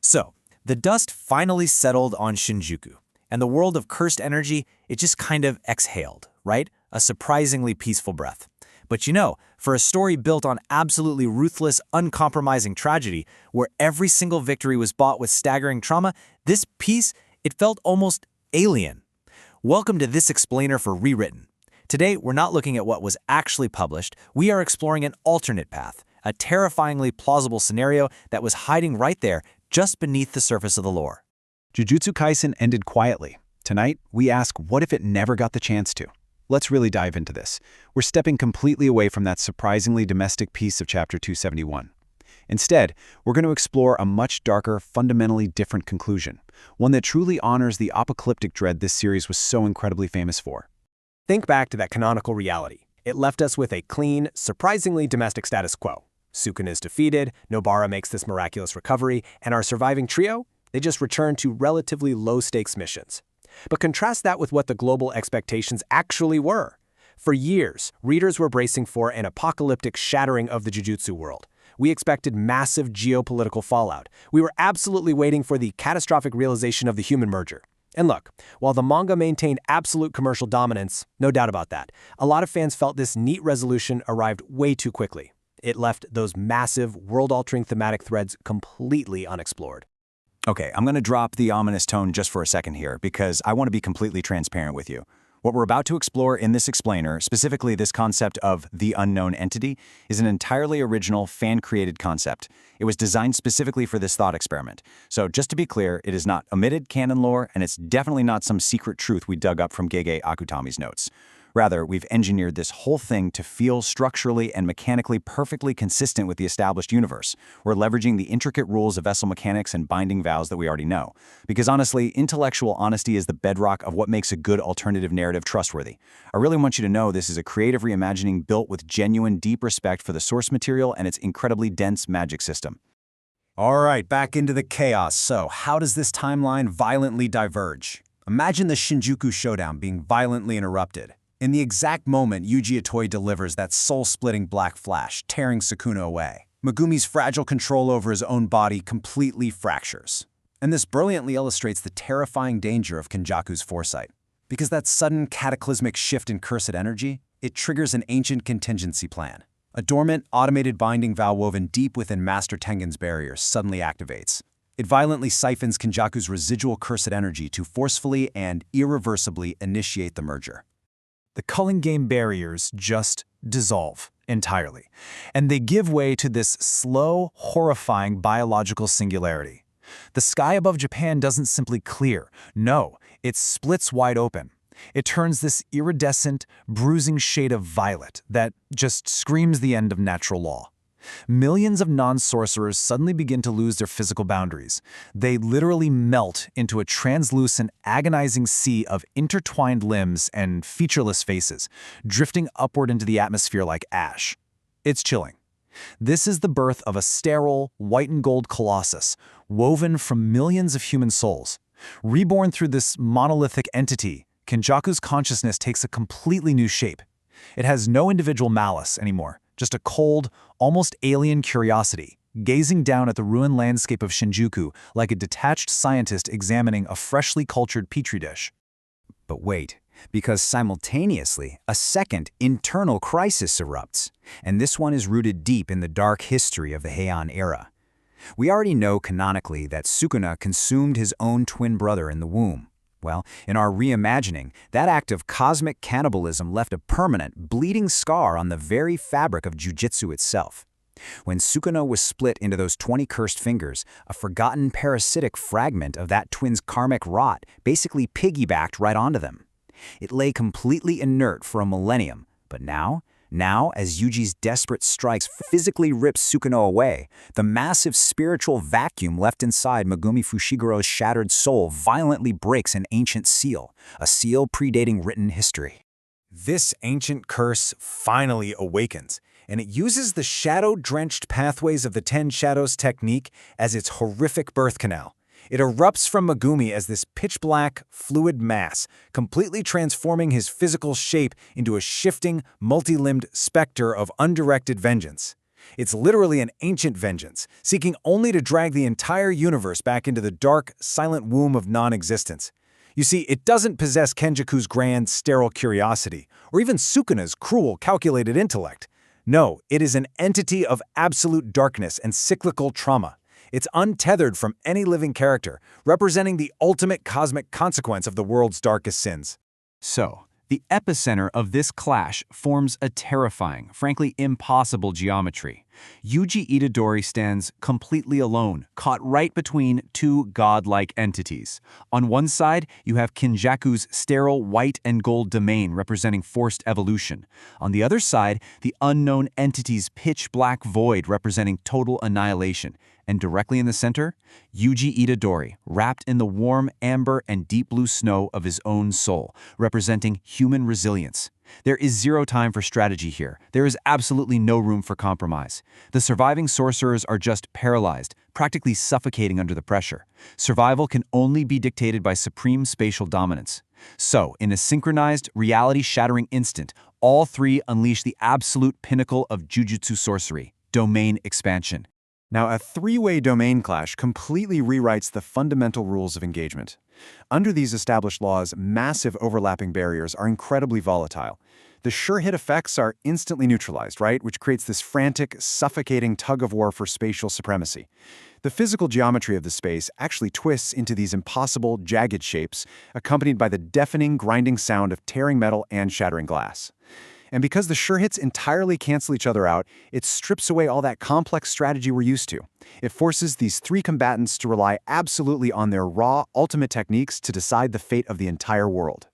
So, the dust finally settled on Shinjuku, and the world of cursed energy, it just kind of exhaled, right? A surprisingly peaceful breath. But you know, for a story built on absolutely ruthless, uncompromising tragedy, where every single victory was bought with staggering trauma, this piece, it felt almost alien. Welcome to this explainer for ReWritten. Today, we're not looking at what was actually published, we are exploring an alternate path, a terrifyingly plausible scenario that was hiding right there, just beneath the surface of the lore. Jujutsu Kaisen ended quietly. Tonight, we ask, what if it never got the chance to? Let's really dive into this. We're stepping completely away from that surprisingly domestic piece of Chapter 271. Instead, we're going to explore a much darker, fundamentally different conclusion, one that truly honors the apocalyptic dread this series was so incredibly famous for. Think back to that canonical reality. It left us with a clean, surprisingly domestic status quo. Sukuna is defeated, Nobara makes this miraculous recovery, and our surviving trio, they just return to relatively low-stakes missions. But contrast that with what the global expectations actually were. For years, readers were bracing for an apocalyptic shattering of the Jujutsu world. We expected massive geopolitical fallout. We were absolutely waiting for the catastrophic realization of the human merger. And look, while the manga maintained absolute commercial dominance, no doubt about that, a lot of fans felt this neat resolution arrived way too quickly. It left those massive, world-altering thematic threads completely unexplored. Okay, I'm going to drop the ominous tone just for a second here because I want to be completely transparent with you. What we're about to explore in this explainer, specifically this concept of the unknown entity, is an entirely original, fan-created concept. It was designed specifically for this thought experiment. So just to be clear, it is not omitted canon lore, and it's definitely not some secret truth we dug up from Gege Akutami's notes. Rather, we've engineered this whole thing to feel structurally and mechanically perfectly consistent with the established universe. We're leveraging the intricate rules of vessel mechanics and binding vows that we already know. Because honestly, intellectual honesty is the bedrock of what makes a good alternative narrative trustworthy. I really want you to know this is a creative reimagining built with genuine, deep respect for the source material and its incredibly dense magic system. All right, back into the chaos. So, how does this timeline violently diverge? Imagine the Shinjuku Showdown being violently interrupted. In the exact moment Yuji Itadori delivers that soul-splitting black flash, tearing Sukuna away, Megumi's fragile control over his own body completely fractures. And this brilliantly illustrates the terrifying danger of Kenjaku's foresight. Because that sudden cataclysmic shift in cursed energy, it triggers an ancient contingency plan. A dormant, automated binding vow woven deep within Master Tengen's barrier suddenly activates. It violently siphons Kenjaku's residual cursed energy to forcefully and irreversibly initiate the merger. The Culling Game barriers just dissolve entirely, and they give way to this slow, horrifying biological singularity. The sky above Japan doesn't simply clear. No, it splits wide open. It turns this iridescent, bruising shade of violet that just screams the end of natural law. Millions of non-sorcerers suddenly begin to lose their physical boundaries. They literally melt into a translucent, agonizing sea of intertwined limbs and featureless faces, drifting upward into the atmosphere like ash. It's chilling. This is the birth of a sterile, white and gold colossus, woven from millions of human souls. Reborn through this monolithic entity, Kenjaku's consciousness takes a completely new shape. It has no individual malice anymore. Just a cold, almost alien curiosity, gazing down at the ruined landscape of Shinjuku like a detached scientist examining a freshly cultured petri dish. But wait, because simultaneously, a second internal crisis erupts, and this one is rooted deep in the dark history of the Heian-era. We already know canonically that Sukuna consumed his own twin brother in the womb. Well, in our reimagining, that act of cosmic cannibalism left a permanent, bleeding scar on the very fabric of Jujutsu itself. When Sukuna was split into those 20 cursed fingers, a forgotten parasitic fragment of that twin's karmic rot basically piggybacked right onto them. It lay completely inert for a millennium, but now, as Yuji's desperate strikes physically rip Sukuna away, the massive spiritual vacuum left inside Megumi Fushiguro's shattered soul violently breaks an ancient seal, a seal predating written history. This ancient curse finally awakens, and it uses the shadow-drenched pathways of the Ten Shadows technique as its horrific birth canal. It erupts from Megumi as this pitch-black, fluid mass, completely transforming his physical shape into a shifting, multi-limbed specter of undirected vengeance. It's literally an ancient vengeance, seeking only to drag the entire universe back into the dark, silent womb of non-existence. You see, it doesn't possess Kenjaku's grand, sterile curiosity, or even Sukuna's cruel, calculated intellect. No, it is an entity of absolute darkness and cyclical trauma. It's untethered from any living character, representing the ultimate cosmic consequence of the world's darkest sins. So, the epicenter of this clash forms a terrifying, frankly impossible geometry. Yuji Itadori stands completely alone, caught right between two godlike entities. On one side, you have Kenjaku's sterile white and gold domain representing forced evolution. On the other side, the unknown entity's pitch-black void representing total annihilation. And directly in the center, Yuji Itadori, wrapped in the warm amber and deep blue snow of his own soul, representing human resilience. There is zero time for strategy here. There is absolutely no room for compromise. The surviving sorcerers are just paralyzed, practically suffocating under the pressure. Survival can only be dictated by supreme spatial dominance. So, in a synchronized, reality-shattering instant, all three unleash the absolute pinnacle of Jujutsu sorcery, domain expansion. Now, a three-way domain clash completely rewrites the fundamental rules of engagement. Under these established laws, massive overlapping barriers are incredibly volatile. The sure-hit effects are instantly neutralized, right? Which creates this frantic, suffocating tug-of-war for spatial supremacy. The physical geometry of the space actually twists into these impossible, jagged shapes, accompanied by the deafening, grinding sound of tearing metal and shattering glass. And because the sure hits entirely cancel each other out, it strips away all that complex strategy we're used to. It forces these three combatants to rely absolutely on their raw, ultimate techniques to decide the fate of the entire world.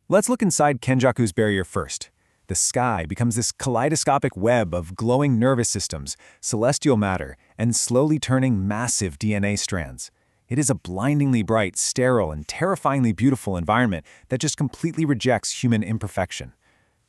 Let's look inside Kenjaku's barrier first. The sky becomes this kaleidoscopic web of glowing nervous systems, celestial matter, and slowly turning massive DNA strands. It is a blindingly bright, sterile, and terrifyingly beautiful environment that just completely rejects human imperfection.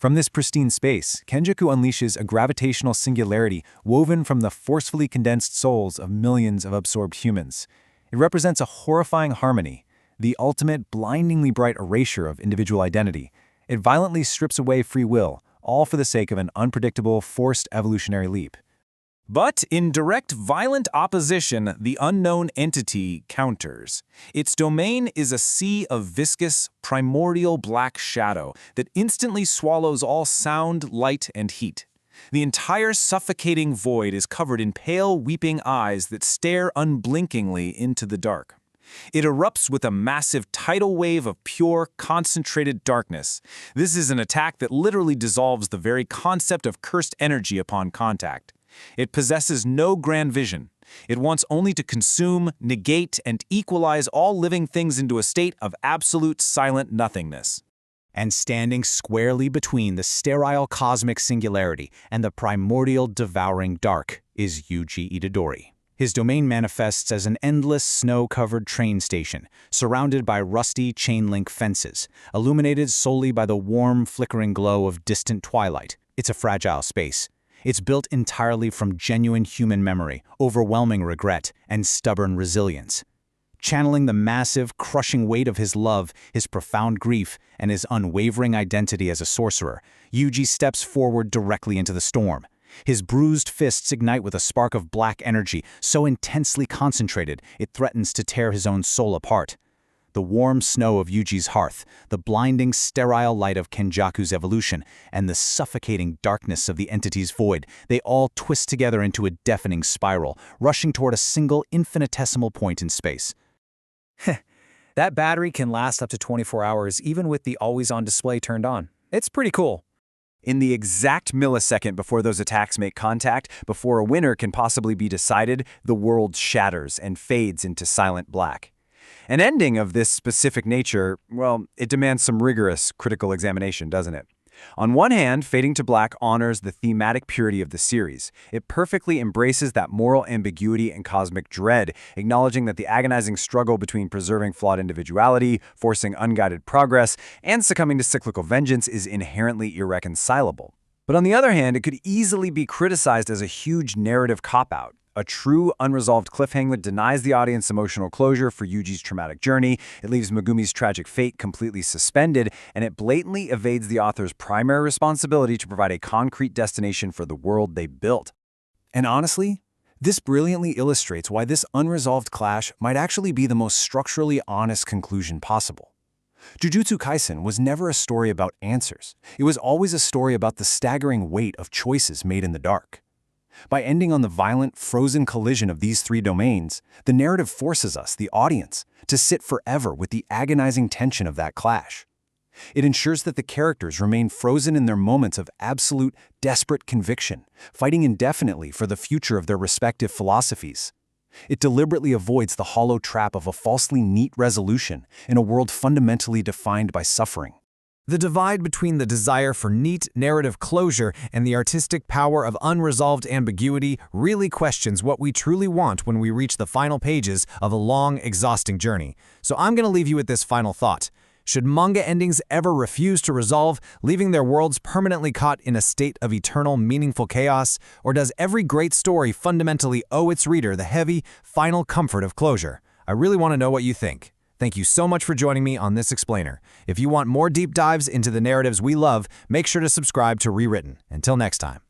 From this pristine space, Kenjaku unleashes a gravitational singularity woven from the forcefully condensed souls of millions of absorbed humans. It represents a horrifying harmony, the ultimate blindingly bright erasure of individual identity. It violently strips away free will, all for the sake of an unpredictable, forced evolutionary leap. But in direct violent opposition, the unknown entity counters. Its domain is a sea of viscous, primordial black shadow that instantly swallows all sound, light, and heat. The entire suffocating void is covered in pale, weeping eyes that stare unblinkingly into the dark. It erupts with a massive tidal wave of pure, concentrated darkness. This is an attack that literally dissolves the very concept of cursed energy upon contact. It possesses no grand vision. It wants only to consume, negate, and equalize all living things into a state of absolute silent nothingness. And standing squarely between the sterile cosmic singularity and the primordial devouring dark is Yuji Itadori. His domain manifests as an endless snow-covered train station, surrounded by rusty chain-link fences, illuminated solely by the warm, flickering glow of distant twilight. It's a fragile space. It's built entirely from genuine human memory, overwhelming regret, and stubborn resilience. Channeling the massive, crushing weight of his love, his profound grief, and his unwavering identity as a sorcerer, Yuji steps forward directly into the storm. His bruised fists ignite with a spark of black energy so intensely concentrated it threatens to tear his own soul apart. The warm snow of Yuji's hearth, the blinding, sterile light of Kenjaku's evolution, and the suffocating darkness of the entity's void, they all twist together into a deafening spiral, rushing toward a single infinitesimal point in space. That battery can last up to 24 hours even with the always-on display turned on. It's pretty cool. In the exact millisecond before those attacks make contact, before a winner can possibly be decided, the world shatters and fades into silent black. An ending of this specific nature, well, it demands some rigorous critical examination, doesn't it? On one hand, Fading to Black honors the thematic purity of the series. It perfectly embraces that moral ambiguity and cosmic dread, acknowledging that the agonizing struggle between preserving flawed individuality, forcing unguided progress, and succumbing to cyclical vengeance is inherently irreconcilable. But on the other hand, it could easily be criticized as a huge narrative cop-out. A true, unresolved cliffhanger that denies the audience emotional closure for Yuji's traumatic journey, it leaves Megumi's tragic fate completely suspended, and it blatantly evades the author's primary responsibility to provide a concrete destination for the world they built. And honestly, this brilliantly illustrates why this unresolved clash might actually be the most structurally honest conclusion possible. Jujutsu Kaisen was never a story about answers. It was always a story about the staggering weight of choices made in the dark. By ending on the violent, frozen collision of these three domains, the narrative forces us, the audience, to sit forever with the agonizing tension of that clash. It ensures that the characters remain frozen in their moments of absolute, desperate conviction, fighting indefinitely for the future of their respective philosophies. It deliberately avoids the hollow trap of a falsely neat resolution in a world fundamentally defined by suffering. The divide between the desire for neat narrative closure and the artistic power of unresolved ambiguity really questions what we truly want when we reach the final pages of a long, exhausting journey. So I'm going to leave you with this final thought. Should manga endings ever refuse to resolve, leaving their worlds permanently caught in a state of eternal, meaningful chaos? Or does every great story fundamentally owe its reader the heavy, final comfort of closure? I really want to know what you think. Thank you so much for joining me on this explainer. If you want more deep dives into the narratives we love, make sure to subscribe to ReWritten. Until next time.